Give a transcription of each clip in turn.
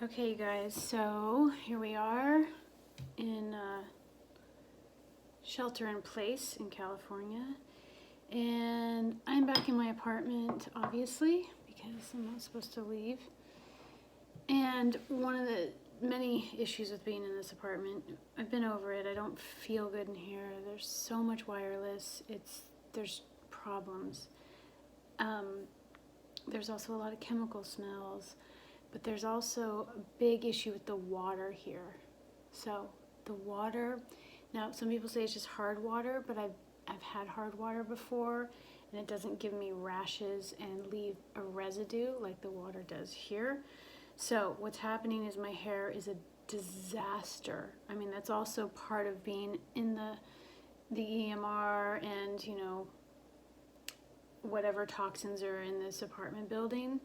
Okay, you guys, so here we are in shelter in place in California, and I'm back in my apartment, obviously, because I'm not supposed to leave. And one of the many issues with being in this apartment, I've been over it. I don't feel good in here. There's so much wireless. There's problems. There's also a lot of chemical smells. But there's also a big issue with the water here. So the water, now some people say it's just hard water, but I've had hard water before, and it doesn't give me rashes and leave a residue like the water does here. So what's happening is my hair is a disaster. I mean, that's also part of being in the EMR and, you know, whatever toxins are in this apartment building.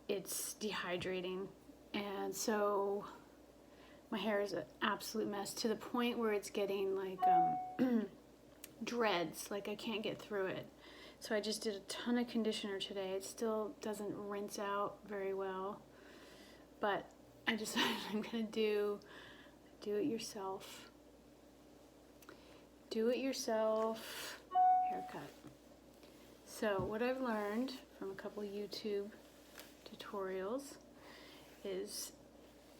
It's dehydrating, and so my hair is an absolute mess to the point where it's getting like dreads, like I can't get through it. So I just did a ton of conditioner today. It still doesn't rinse out very well, but I decided I'm gonna do it yourself haircut. So what I've learned from a couple YouTube tutorials is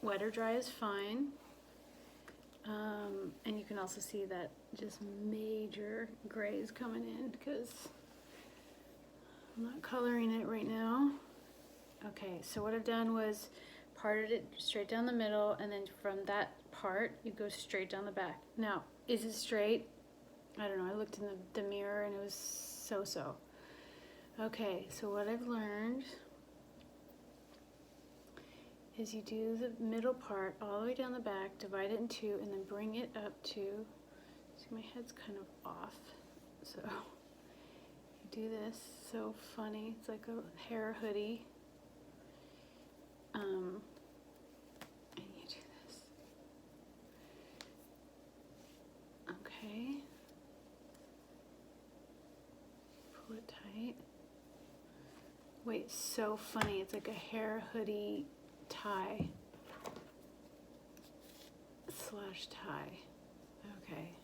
wet or dry is fine, and you can also see that just major grays coming in because I'm not coloring it right now. Okay, so what I've done was parted it straight down the middle, and then from that part you go straight down the back. Now, is it straight? I don't know. I looked in the mirror and it was so. Okay, so what I've learned is you do the middle part all the way down the back, divide it in two, and then bring it up to, see my head's kind of off, so you do this, so funny, it's like a hair hoodie, and you do this, okay, pull it tight, wait, so funny, it's like a hair hoodie tie slash tie. Okay.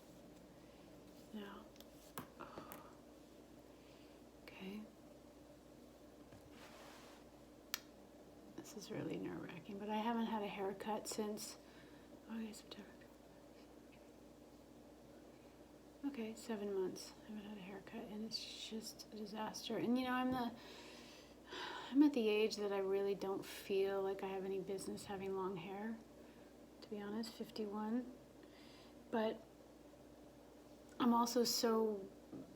Now, okay. This is really nerve-wracking, but I haven't had a haircut since August, September. Okay, 7 months. I haven't had a haircut, and it's just a disaster. And you know, I'm at the age that I really don't feel like I have any business having long hair, to be honest, 51. But I'm also so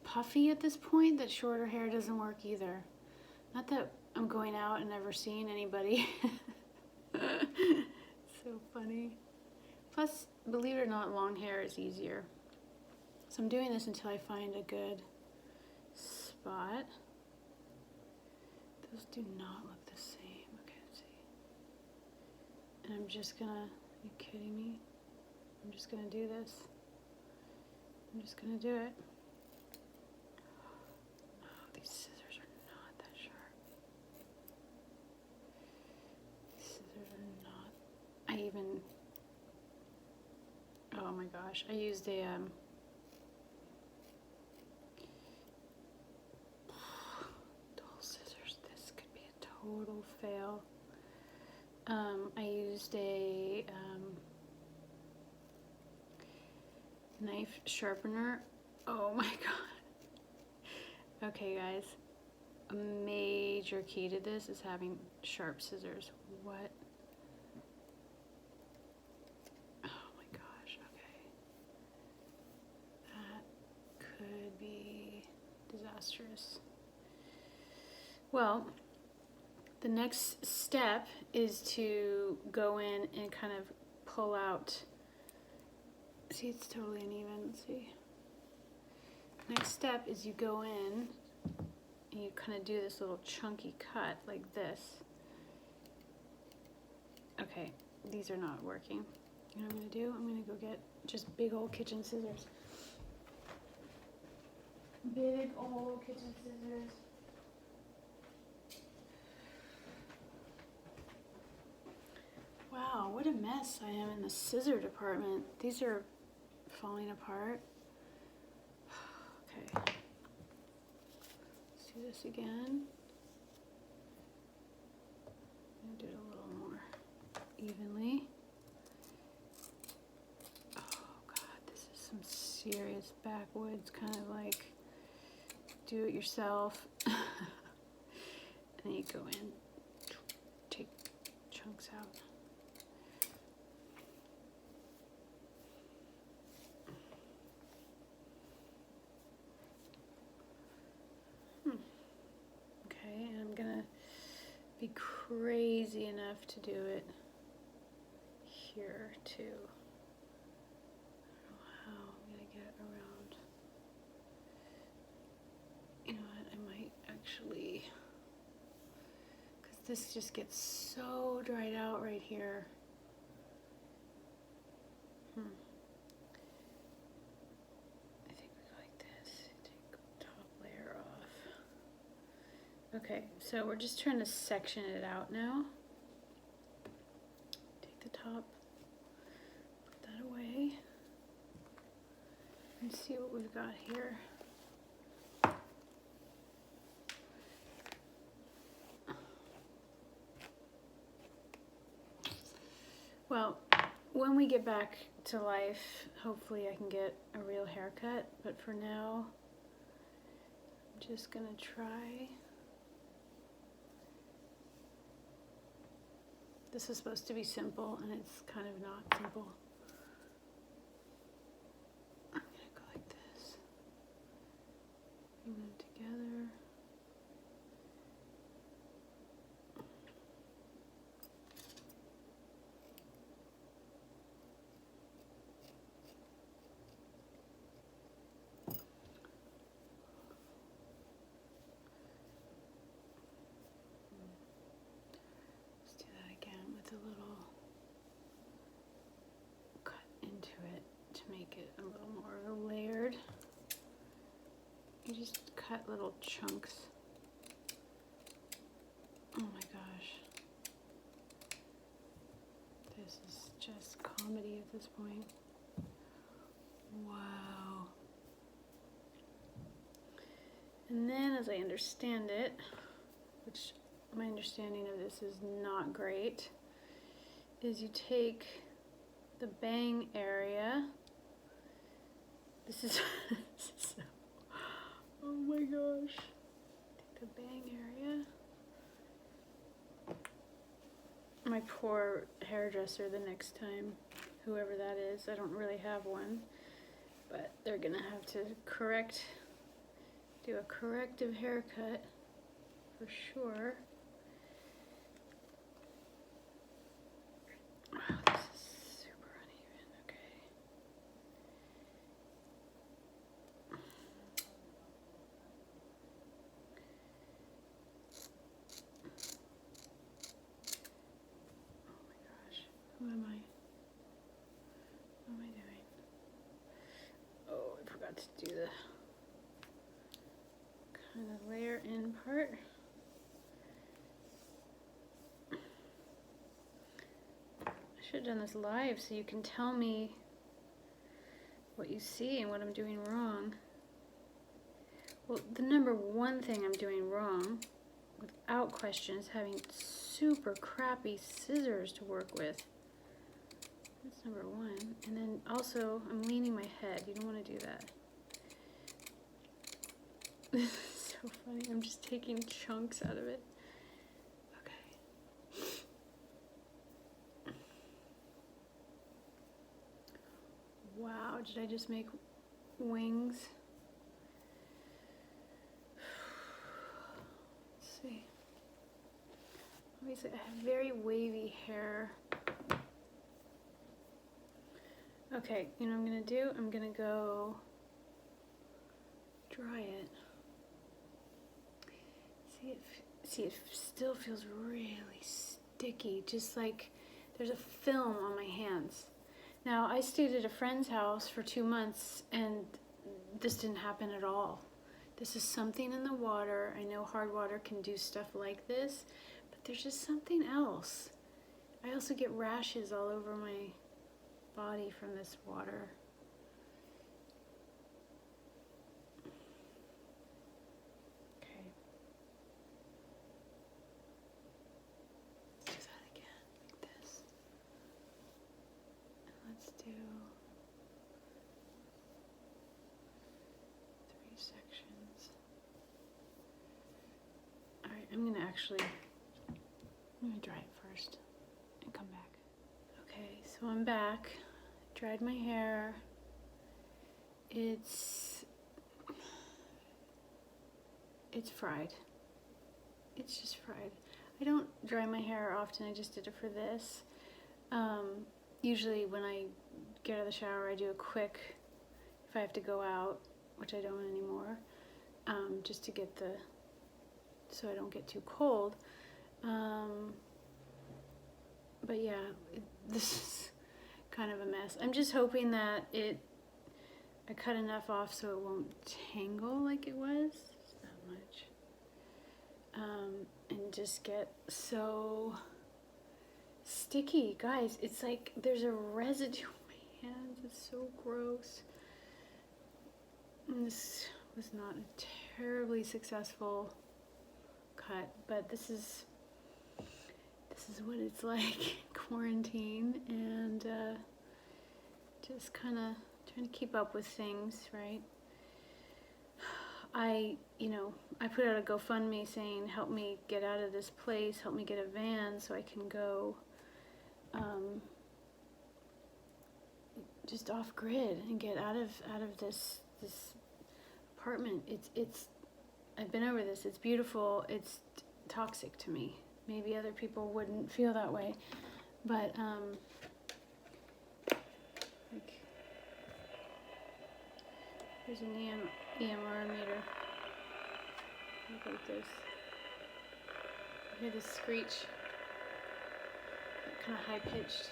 puffy at this point that shorter hair doesn't work either. Not that I'm going out and never seeing anybody. So funny. Plus, believe it or not, long hair is easier. So I'm doing this until I find a good spot. Those do not look the same. Okay, let's see. And I'm just gonna, are you kidding me? I'm just gonna do this. I'm just gonna do it. Oh, these scissors are not that sharp. These scissors are not, oh my gosh, I used a, total fail. I used a knife sharpener. Oh my god. Okay guys, a major key to this is having sharp scissors. What? Oh my gosh, okay. That could be disastrous. Well, the next step is to go in and kind of pull out. See, it's totally uneven. Let's see. Next step is you go in and you kind of do this little chunky cut like this. Okay, these are not working. You know what I'm gonna do? I'm gonna go get just big old kitchen scissors. Big old kitchen scissors. what a mess I am in the scissor department. These are falling apart. Okay. Let's do this again. I'm gonna do it a little more evenly. Oh God, this is some serious backwoods, kind of like do it yourself. And then you go in, take chunks out. Okay, and I'm gonna be crazy enough to do it here too. I don't know how I'm gonna get around. You know what, I might actually, because this just gets so dried out right here. I think we go like this, take the top layer off. Okay, so we're just trying to section it out now. Take the top, put that away, and see what we've got here. Well, when we get back to life, hopefully I can get a real haircut, but for now, I'm just gonna try. This is supposed to be simple, and it's kind of not simple. I'm gonna go like this. Bring them together. A little cut into it to make it a little more layered. You just cut little chunks. Oh my gosh. This is just comedy at this point. Wow. And then, as I understand it, which my understanding of this is not great, is you take the bang area. This is, so, oh my gosh. Take the bang area. My poor hairdresser the next time, whoever that is, I don't really have one, but they're gonna have to do a corrective haircut for sure. Wow, this is super uneven. Okay. Oh my gosh. Who am I? What am I doing? Oh, I forgot to do the kind of layer in part. I should have done this live so you can tell me what you see and what I'm doing wrong. Well, the number one thing I'm doing wrong, without question, is having super crappy scissors to work with. That's number one. And then also, I'm leaning my head. You don't want to do that. This is so funny. I'm just taking chunks out of it. Wow, did I just make wings? Let's see. Obviously, I have very wavy hair. Okay, you know what I'm gonna do? I'm gonna go dry it. See, it still feels really sticky, just like there's a film on my hands. Now, I stayed at a friend's house for 2 months, and this didn't happen at all. This is something in the water. I know hard water can do stuff like this, but there's just something else. I also get rashes all over my body from this water. Okay. Let's do that again, like this. And let's do 3 sections. All right, I'm gonna dry it first and come back. Okay, so I'm back. Dried my hair. It's fried. It's just fried. I don't dry my hair often. I just did it for this. Usually when I get out of the shower, I do a quick, if I have to go out, which I don't anymore, just to get so I don't get too cold. But yeah, this is kind of a mess. I'm just hoping that I cut enough off so it won't tangle like it was. Just that much. And just get so sticky. Guys, it's like there's a residue on my hands. It's so gross. And this was not a terribly successful cut, but this is what it's like quarantine, and just kind of trying to keep up with things, right? I put out a GoFundMe saying, help me get out of this place, help me get a van so I can go just off grid and get out of this apartment. It's I've been over this. It's beautiful. It's toxic to me. Maybe other people wouldn't feel that way, but like, there's an EMR meter. Look like this. You hear this screech? Kind of high pitched.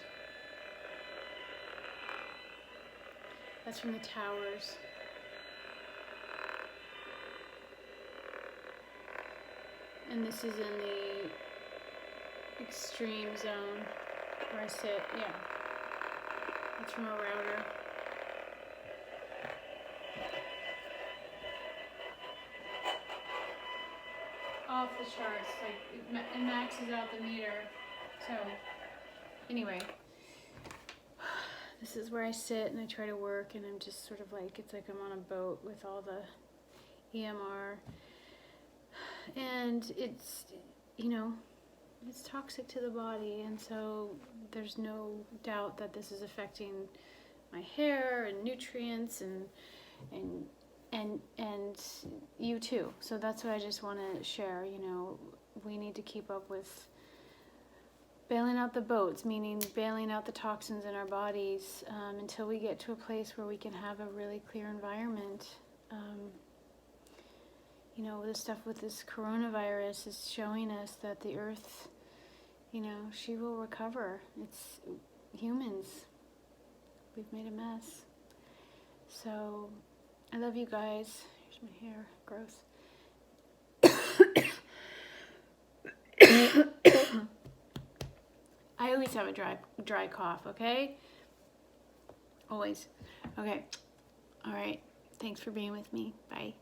That's from the towers. And this is in the extreme zone where I sit. Yeah, that's from a router. Off the charts, like it maxes out the meter. So anyway, this is where I sit and I try to work, and I'm just sort of like, it's like I'm on a boat with all the EMR, and it's it's toxic to the body, and so there's no doubt that this is affecting my hair and nutrients and you too. So that's what I just want to share. We need to keep up with bailing out the boats, meaning bailing out the toxins in our bodies, until we get to a place where we can have a really clear environment. The stuff with this coronavirus is showing us that the earth, she will recover. It's humans. We've made a mess. So I love you guys. Here's my hair. Gross. I always have a dry cough, okay? Always. Okay. All right. Thanks for being with me. Bye.